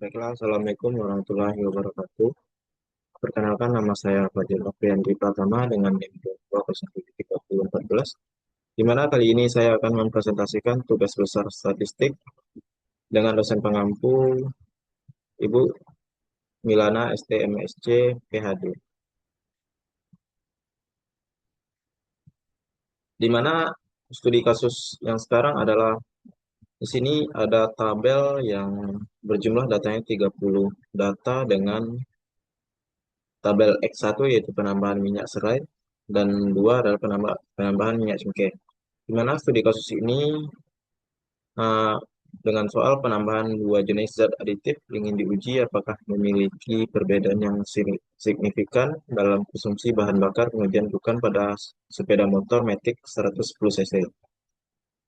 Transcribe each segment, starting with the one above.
Baiklah, Assalamualaikum warahmatullahi wabarakatuh. Perkenalkan, nama saya Fadil Afriandi Pratama dengan NIM 2013014, di mana kali ini saya akan mempresentasikan tugas besar statistik dengan dosen pengampu Ibu Milana STMSC PhD. Di mana studi kasus yang sekarang adalah di sini ada tabel yang berjumlah datanya 30 data dengan tabel X1 yaitu penambahan minyak serai dan 2 adalah penambahan minyak cengkeh. Di mana studi kasus ini eh, dengan soal penambahan dua jenis zat aditif ingin diuji apakah memiliki perbedaan yang signifikan dalam konsumsi bahan bakar kemudian bukan pada sepeda motor Matic 110 cc.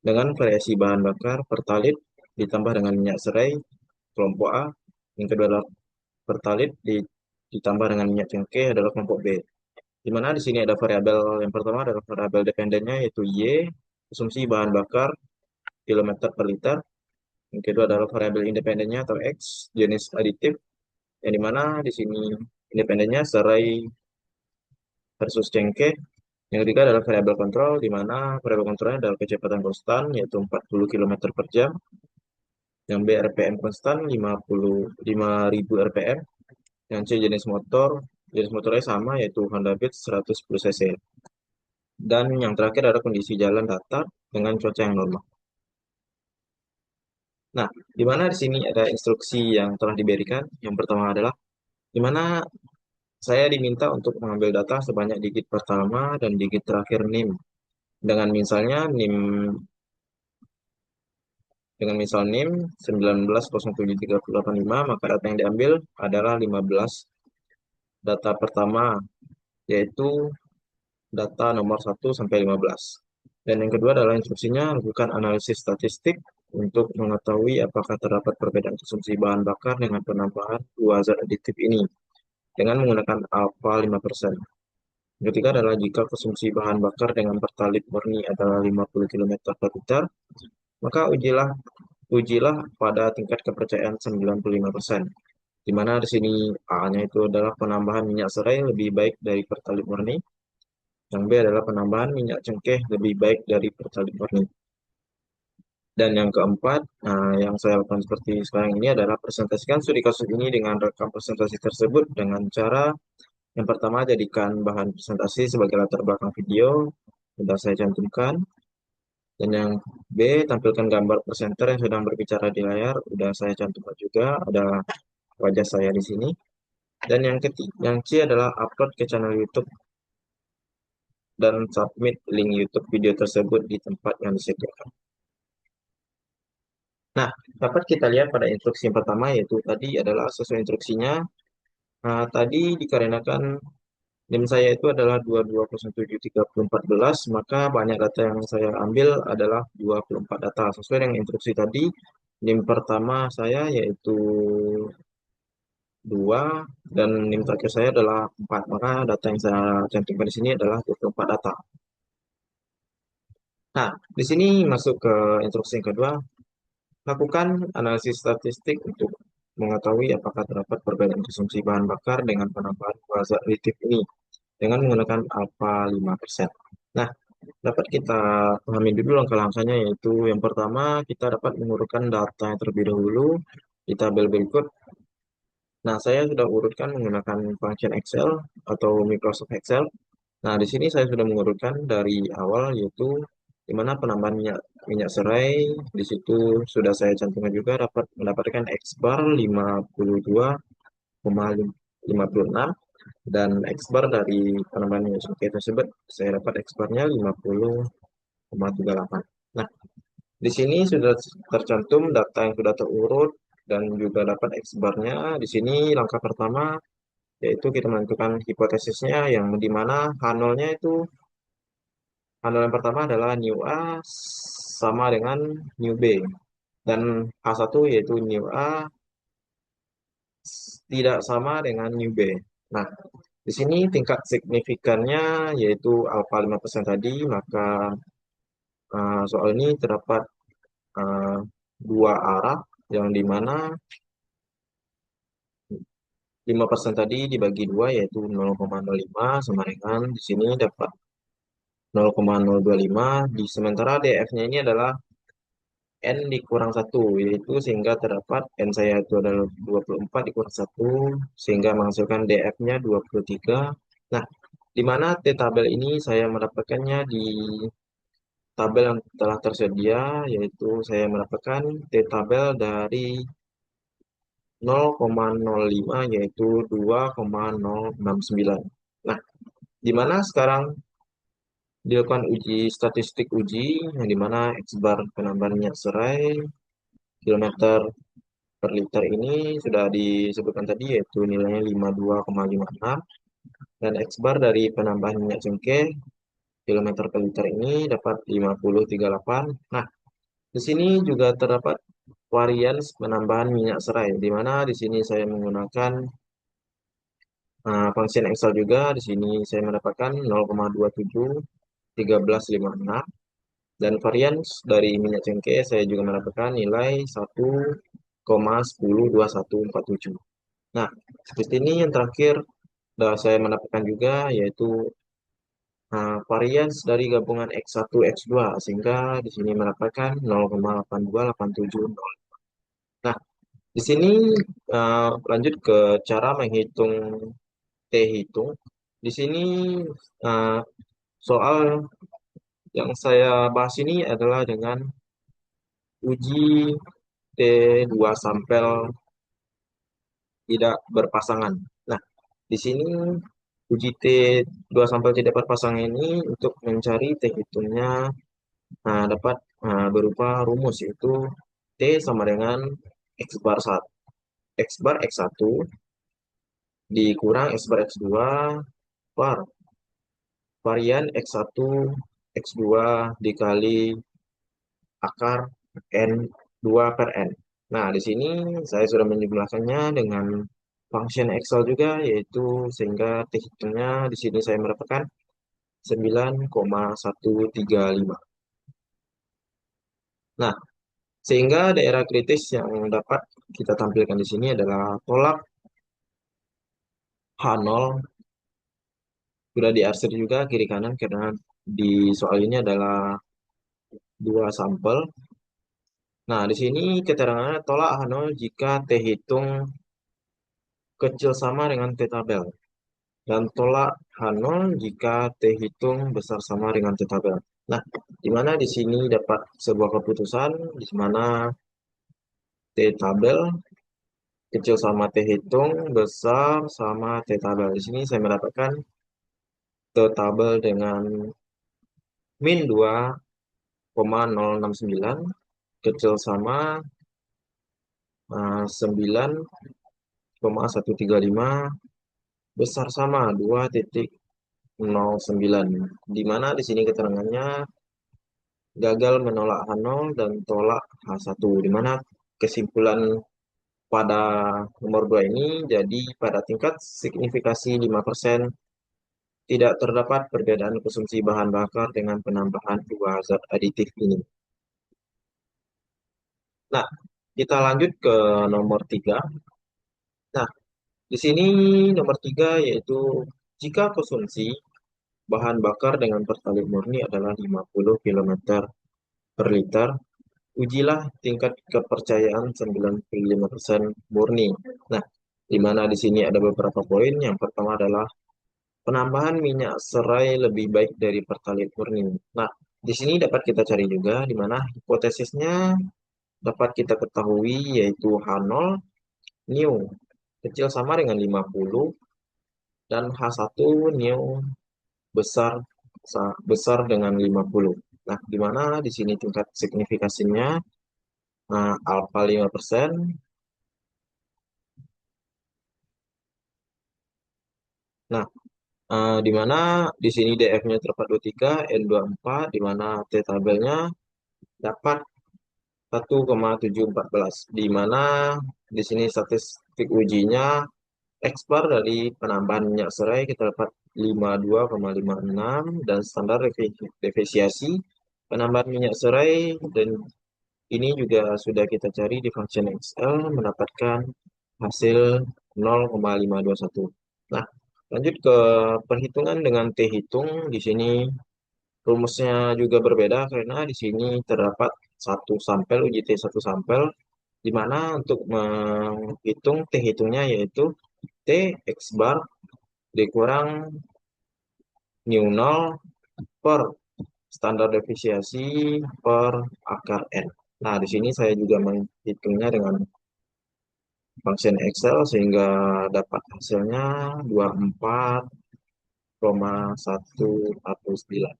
Dengan variasi bahan bakar pertalit ditambah dengan minyak serai kelompok A, yang kedua adalah pertalit ditambah dengan minyak cengkeh adalah kelompok B. Di mana di sini ada variabel yang pertama adalah variabel dependennya yaitu Y, konsumsi bahan bakar kilometer per liter. Yang kedua adalah variabel independennya atau X, jenis aditif, yang dimana di sini independennya serai versus cengkeh. Yang ketiga adalah variabel kontrol, di mana variabel kontrolnya adalah kecepatan konstan, yaitu 40 km per jam. Yang B RPM konstan 55.000 RPM. Yang C jenis motornya sama, yaitu Honda Beat 110 cc. Dan yang terakhir adalah kondisi jalan datar dengan cuaca yang normal. Nah, di mana di sini ada instruksi yang telah diberikan. Yang pertama adalah di mana saya diminta untuk mengambil data sebanyak digit pertama dan digit terakhir NIM. Dengan misalnya NIM dengan misal NIM 19073085, maka data yang diambil adalah 15 data pertama, yaitu data nomor 1 sampai 15. Dan yang kedua adalah instruksinya lakukan analisis statistik untuk mengetahui apakah terdapat perbedaan konsumsi bahan bakar dengan penambahan dua zat aditif ini dengan menggunakan alfa 5%. Yang ketiga adalah jika konsumsi bahan bakar dengan pertalit murni adalah 50 km per liter, maka ujilah pada tingkat kepercayaan 95%. Di mana di sini A-nya itu adalah penambahan minyak serai lebih baik dari pertalit murni, yang B adalah penambahan minyak cengkeh lebih baik dari pertalit murni. Dan yang keempat, yang saya lakukan seperti sekarang ini adalah presentasikan studi kasus ini dengan rekam presentasi tersebut dengan cara yang pertama jadikan bahan presentasi sebagai latar belakang video, sudah saya cantumkan. Dan yang B, tampilkan gambar presenter yang sedang berbicara di layar, sudah saya cantumkan juga, ada wajah saya di sini. Dan yang C adalah upload ke channel YouTube dan submit link YouTube video tersebut di tempat yang disediakan. Nah, dapat kita lihat pada instruksi yang pertama yaitu tadi adalah sesuai instruksinya. Nah, tadi dikarenakan NIM saya itu adalah 22073014, maka banyak data yang saya ambil adalah 24 data. Sesuai dengan instruksi tadi, NIM pertama saya yaitu 2 dan NIM terakhir saya adalah 4. Maka data yang saya cantumkan di sini adalah 24 data. Nah, di sini masuk ke instruksi yang kedua, lakukan analisis statistik untuk mengetahui apakah terdapat perbedaan konsumsi bahan bakar dengan penambahan zat aditif ini dengan menggunakan alfa 5%. Nah, dapat kita pahami dulu langkah-langkahnya, yaitu yang pertama kita dapat mengurutkan data yang terlebih dahulu di tabel berikut. Nah, saya sudah urutkan menggunakan function Excel atau Microsoft Excel. Nah, di sini saya sudah mengurutkan dari awal, yaitu di mana penambahan minyak serai di situ sudah saya cantumkan juga dapat mendapatkan X bar 52,56 dan X bar dari penambahan minyak cukai tersebut saya dapat X barnya 50,38. Nah, di sini sudah tercantum data yang sudah terurut dan juga dapat X barnya. Di sini langkah pertama yaitu kita menentukan hipotesisnya yang di mana H0-nya itu H0 yang pertama adalah new A sama dengan new B dan H1 yaitu new A tidak sama dengan new B. Nah, di sini tingkat signifikannya yaitu alfa 5% tadi, maka soal ini terdapat eh, dua arah yang dimana 5% tadi dibagi 2 yaitu 0,05 sama dengan di sini dapat 0,025 sementara DF-nya ini adalah N dikurang satu yaitu sehingga terdapat N saya itu adalah 24 dikurang satu sehingga menghasilkan DF-nya 23. Nah, di mana T tabel ini saya mendapatkannya di tabel yang telah tersedia yaitu saya mendapatkan T tabel dari 0,05 yaitu 2,069. Nah, di mana sekarang dilakukan uji statistik uji yang dimana X bar penambahan minyak serai kilometer per liter ini sudah disebutkan tadi yaitu nilainya 52,56 dan X bar dari penambahan minyak cengkeh kilometer per liter ini dapat 50,38. Nah, di sini juga terdapat varian penambahan minyak serai di mana di sini saya menggunakan function Excel juga. Di sini saya mendapatkan 0,27 1356 dan varian dari minyak cengkeh saya juga mendapatkan nilai 1,102147. Nah, seperti ini yang terakhir saya mendapatkan juga yaitu varian dari gabungan X1 X2 sehingga di sini mendapatkan 0,82870. Nah, di sini lanjut ke cara menghitung T hitung. Di sini uh, soal yang saya bahas ini adalah dengan uji T2 sampel tidak berpasangan. Nah, di sini uji T2 sampel tidak berpasangan ini untuk mencari T hitungnya dapat berupa rumus yaitu T sama dengan X bar 1, X bar X1 dikurang X bar X2 per varian X1 X2 dikali akar N2 per N. Nah, di sini saya sudah menjumlahkannya dengan function Excel juga, yaitu sehingga T hitungnya di sini saya mendapatkan 9,135. Nah, sehingga daerah kritis yang dapat kita tampilkan di sini adalah tolak H0, sudah diarsir juga kiri kanan karena di soal ini adalah dua sampel. Nah, di sini keterangannya tolak H0 jika T hitung kecil sama dengan T tabel. Dan tolak H0 jika T hitung besar sama dengan T tabel. Nah, di mana di sini dapat sebuah keputusan di mana T tabel kecil sama T hitung besar sama T tabel. Di sini saya mendapatkan T tabel dengan min 2,069 kecil sama 9,135 besar sama 2,09 di mana di sini keterangannya gagal menolak H0 dan tolak H1 di mana kesimpulan pada nomor 2 ini jadi pada tingkat signifikasi 5% tidak terdapat perbedaan konsumsi bahan bakar dengan penambahan dua zat aditif ini. Nah, kita lanjut ke nomor 3. Nah, di sini nomor 3 yaitu jika konsumsi bahan bakar dengan pertalite murni adalah 50 km per liter, ujilah tingkat kepercayaan 95% murni. Nah, di mana di sini ada beberapa poin. Yang pertama adalah penambahan minyak serai lebih baik dari pertalite murni. Nah, di sini dapat kita cari juga di mana hipotesisnya dapat kita ketahui yaitu H0 new kecil sama dengan 50 dan H1 new besar besar dengan 50. Nah, di mana di sini tingkat signifikasinya alfa 5%. Nah, di mana di sini DF-nya terdapat 23, N24, di mana T tabelnya dapat 1,714, di mana di sini statistik ujinya X bar dari penambahan minyak serai kita dapat 52,56 dan standar defisiasi penambahan minyak serai dan ini juga sudah kita cari di function Excel mendapatkan hasil 0,521. Nah, lanjut ke perhitungan dengan T hitung. Di sini rumusnya juga berbeda karena di sini terdapat satu sampel uji T satu sampel, di mana untuk menghitung T hitungnya yaitu T X bar dikurang new nol per standar deviasi per akar N. Nah, di sini saya juga menghitungnya dengan function Excel sehingga dapat hasilnya 24,149.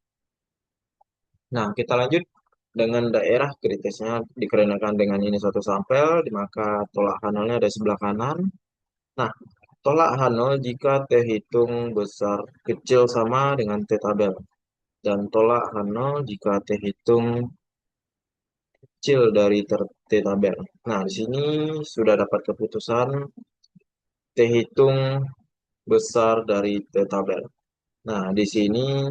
Nah, kita lanjut dengan daerah kritisnya dikarenakan dengan ini satu sampel, maka tolak H0-nya ada sebelah kanan. Nah, tolak H0 jika T hitung besar kecil sama dengan T tabel. Dan tolak H0 jika T hitung kecil dari T tabel. Nah, di sini sudah dapat keputusan T hitung besar dari T tabel. Nah, di sini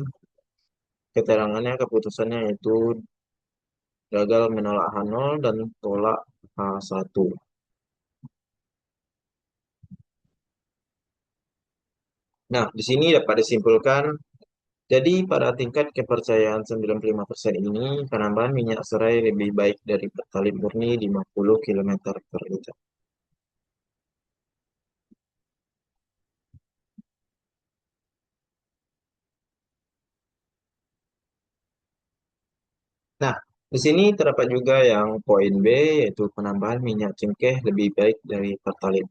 keterangannya keputusannya yaitu gagal menolak H0 dan tolak H1. Nah, di sini dapat disimpulkan, jadi pada tingkat kepercayaan 95% ini, penambahan minyak serai lebih baik dari Pertalite murni 50 km per liter. Nah, di sini terdapat juga yang poin B, yaitu penambahan minyak cengkeh lebih baik dari Pertalite.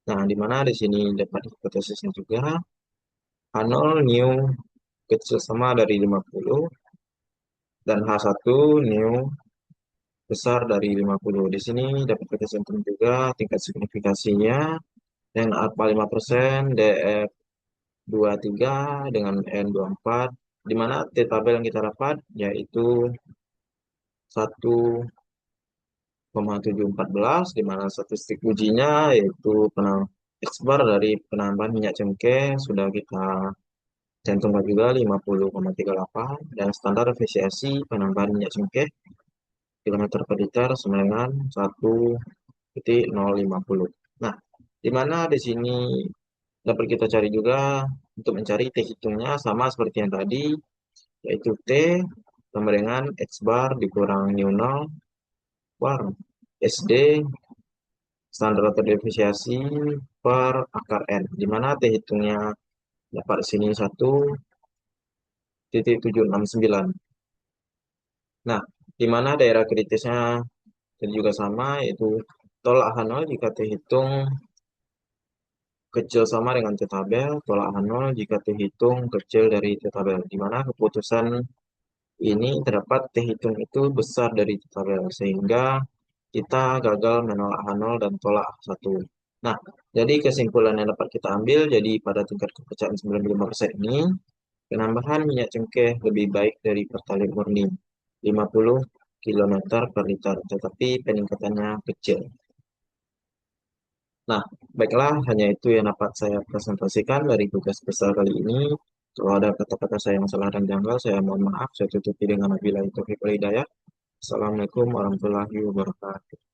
Nah, di mana di sini dapat hipotesisnya juga, H0 new kecil sama dari 50, dan H1 new besar dari 50. Di sini dapat kita simpulkan juga tingkat signifikasinya yang alpha 5%, DF 23 dengan N 24, di mana T tabel yang kita dapat yaitu 1,714, di mana statistik ujinya yaitu X bar dari penambahan minyak cengkeh sudah kita cantumkan juga 50,38, dan standar efisiensi penambahan minyak cengkeh kilometer per liter sama dengan 1,050. Nah, di mana di sini dapat kita cari juga untuk mencari T hitungnya sama seperti yang tadi, yaitu T sama dengan X bar dikurang new nol per SD standar atau deviasi per akar N, di mana T hitungnya dapat di sini 1,769. Nah, di mana daerah kritisnya juga sama, yaitu tolak H0 jika T hitung kecil sama dengan T tabel, tolak H0 jika T hitung kecil dari T tabel, di mana keputusan ini terdapat T hitung itu besar dari T tabel, sehingga kita gagal menolak H0 dan tolak H1. Nah, jadi kesimpulan yang dapat kita ambil, jadi pada tingkat kepercayaan 95% ini, penambahan minyak cengkeh lebih baik dari Pertalite murni 50 km per liter, tetapi peningkatannya kecil. Nah, baiklah, hanya itu yang dapat saya presentasikan dari tugas besar kali ini. Kalau ada kata-kata saya yang salah dan janggal, saya mohon maaf. Saya tutupi dengan wabillahi taufiq wal hidayah. Assalamualaikum warahmatullahi wabarakatuh.